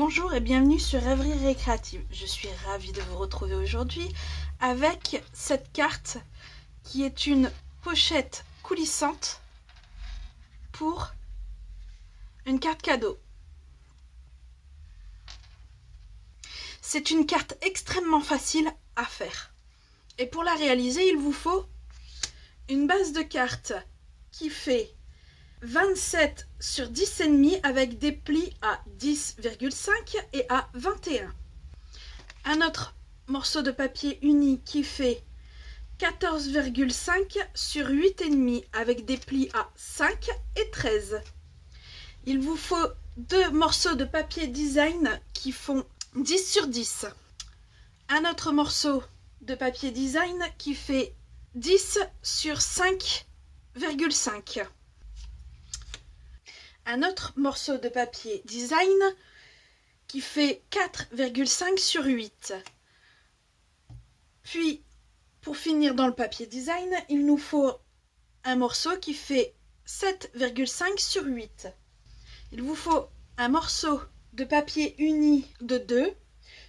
Bonjour et bienvenue sur Rêverie Récréative. Je suis ravie de vous retrouver aujourd'hui avec cette carte qui est une pochette coulissante pour une carte cadeau. C'est une carte extrêmement facile à faire. Et pour la réaliser, il vous faut une base de cartes qui fait 27 sur 10,5 avec des plis à 10,5 et à 21. Un autre morceau de papier uni qui fait 14,5 sur 8,5 avec des plis à 5 et 13. Il vous faut deux morceaux de papier design qui font 10 sur 10. Un autre morceau de papier design qui fait 10 sur 5,5. Un autre morceau de papier design qui fait 4,5 sur 8. Puis, pour finir dans le papier design, il nous faut un morceau qui fait 7,5 sur 8. Il vous faut un morceau de papier uni de 2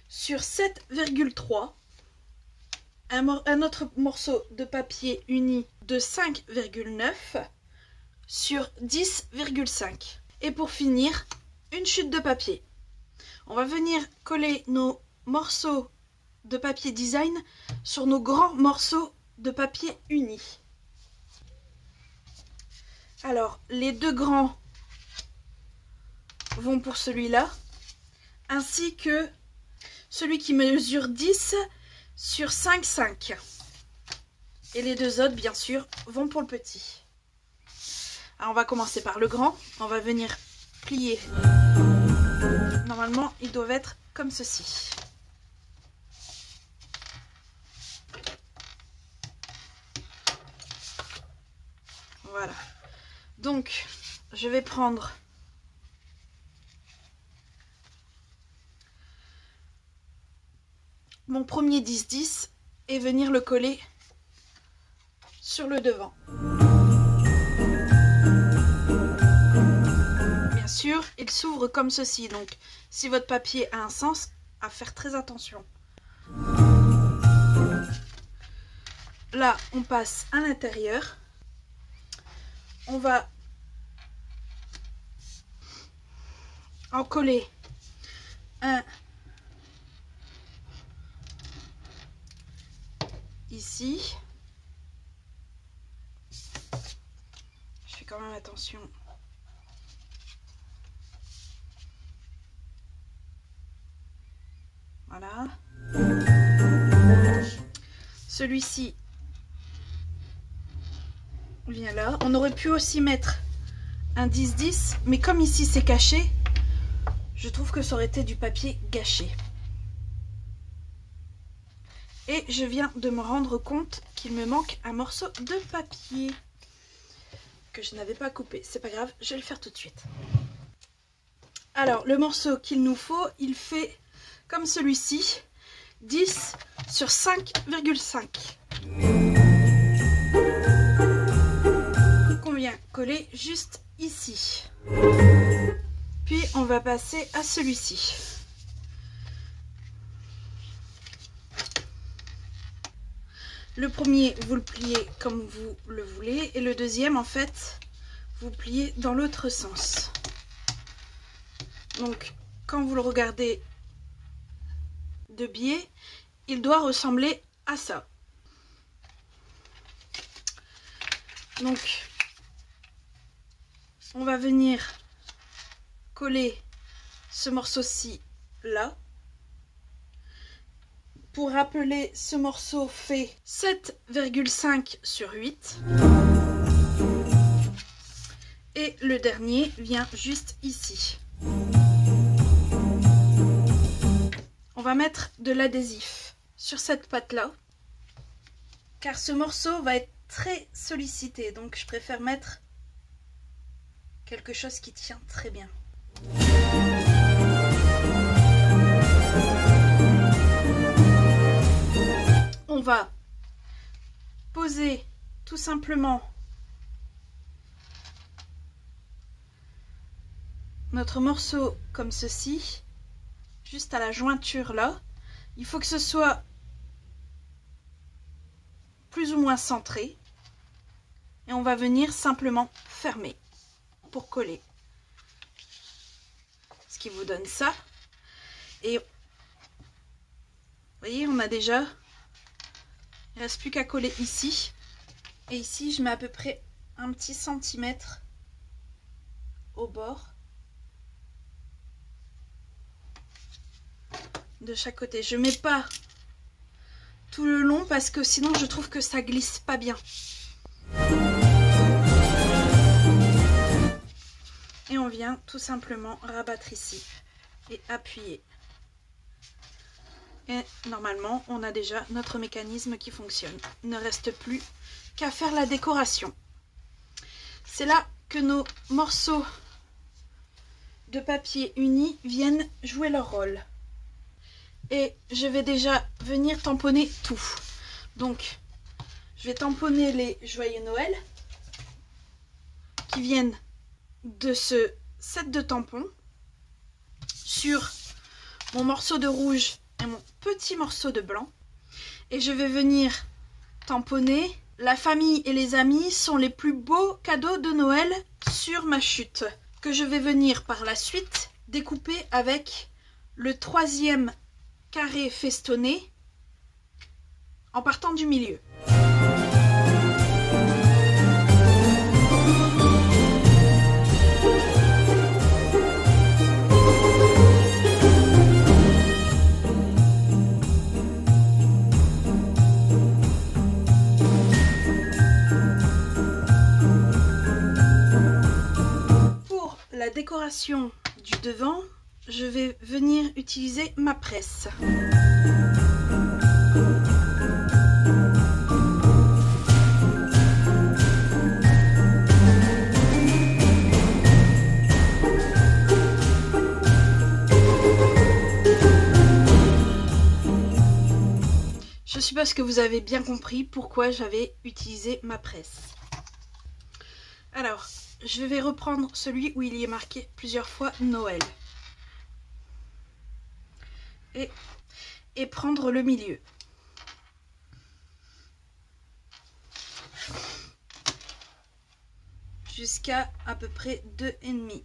sur 7,3. Un autre morceau de papier uni de 5,9 sur 10,5. Et pour finir, une chute de papier. On va venir coller nos morceaux de papier design sur nos grands morceaux de papier uni. Alors, les deux grands vont pour celui-là, ainsi que celui qui mesure 10 sur 5,5. Et les deux autres, bien sûr, vont pour le petit. Alors on va commencer par le grand, on va venir plier. Normalement, ils doivent être comme ceci. Voilà. Donc, je vais prendre mon premier 10-10 et venir le coller sur le devant. Il s'ouvre comme ceci, donc si votre papier a un sens, à faire très attention. Là, on passe à l'intérieur. On va en coller un ici. Je fais quand même attention. Voilà. Celui-ci vient là. On aurait pu aussi mettre un 10-10, mais comme ici c'est caché, je trouve que ça aurait été du papier gâché. Et je viens de me rendre compte qu'il me manque un morceau de papier que je n'avais pas coupé. C'est pas grave, je vais le faire tout de suite. Alors, le morceau qu'il nous faut, il fait comme celui-ci, 10 sur 5,5. Qu'on vient coller juste ici. Puis on va passer à celui-ci. Le premier, vous le pliez comme vous le voulez. Et le deuxième, en fait, vous pliez dans l'autre sens. Donc, quand vous le regardez de biais, il doit ressembler à ça. Donc, on va venir coller ce morceau-ci là. Pour rappeler, ce morceau fait 7,5 sur 8. Et le dernier vient juste ici. On va mettre de l'adhésif sur cette patte-là, car ce morceau va être très sollicité, donc je préfère mettre quelque chose qui tient très bien. On va poser tout simplement notre morceau comme ceci juste à la jointure là. Il faut que ce soit plus ou moins centré. Et on va venir simplement fermer pour coller. Ce qui vous donne ça. Et vous voyez, on a déjà... Il ne reste plus qu'à coller ici. Et ici, je mets à peu près un petit centimètre au bord. De chaque côté. Je ne mets pas tout le long parce que sinon je trouve que ça glisse pas bien. Et on vient tout simplement rabattre ici et appuyer. Et normalement, on a déjà notre mécanisme qui fonctionne. Il ne reste plus qu'à faire la décoration. C'est là que nos morceaux de papier uni viennent jouer leur rôle. Et je vais déjà venir tamponner tout. Donc, je vais tamponner les joyeux Noël qui viennent de ce set de tampons sur mon morceau de rouge et mon petit morceau de blanc. Et je vais venir tamponner. La famille et les amis sont les plus beaux cadeaux de Noël sur ma chute, que je vais venir par la suite découper avec le 3e carré festonné en partant du milieu. Pour la décoration du devant, je vais venir utiliser ma presse. Je suppose que vous avez bien compris pourquoi j'avais utilisé ma presse. Alors, je vais reprendre celui où il y est marqué plusieurs fois Noël. Et prendre le milieu. Jusqu'à peu près 2,5.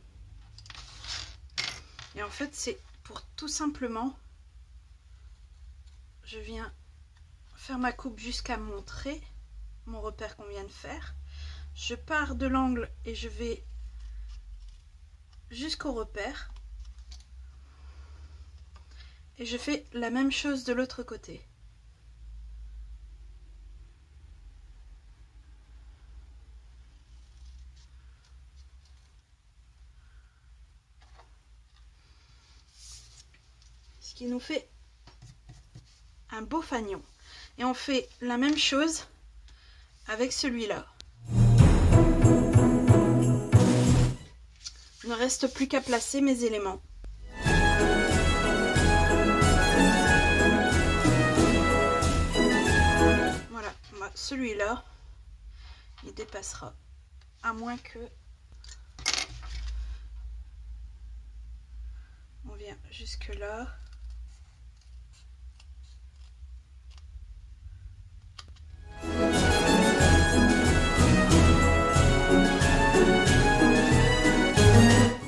Et en fait, c'est pour tout simplement, je viens faire ma coupe jusqu'à mon trait, mon repère qu'on vient de faire. Je pars de l'angle et je vais jusqu'au repère. Et je fais la même chose de l'autre côté. Ce qui nous fait un beau fanion. Et on fait la même chose avec celui-là. Il ne reste plus qu'à placer mes éléments. Voilà, celui-là, il dépassera. À moins que on vient jusque là.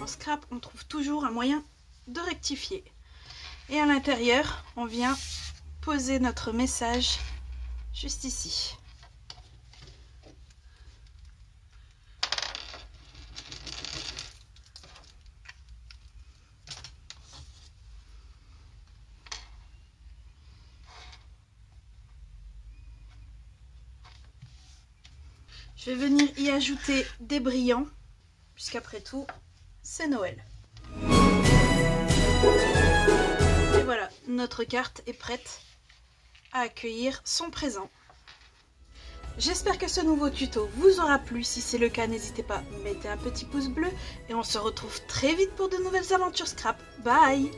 En scrap, on trouve toujours un moyen de rectifier. Et à l'intérieur, on vient poser notre message juste ici. Je vais venir y ajouter des brillants, puisqu'après tout, c'est Noël. Et voilà, notre carte est prête à accueillir son présent. J'espère que ce nouveau tuto vous aura plu. Si c'est le cas, n'hésitez pas, mettez un petit pouce bleu et on se retrouve très vite pour de nouvelles aventures scrap. Bye!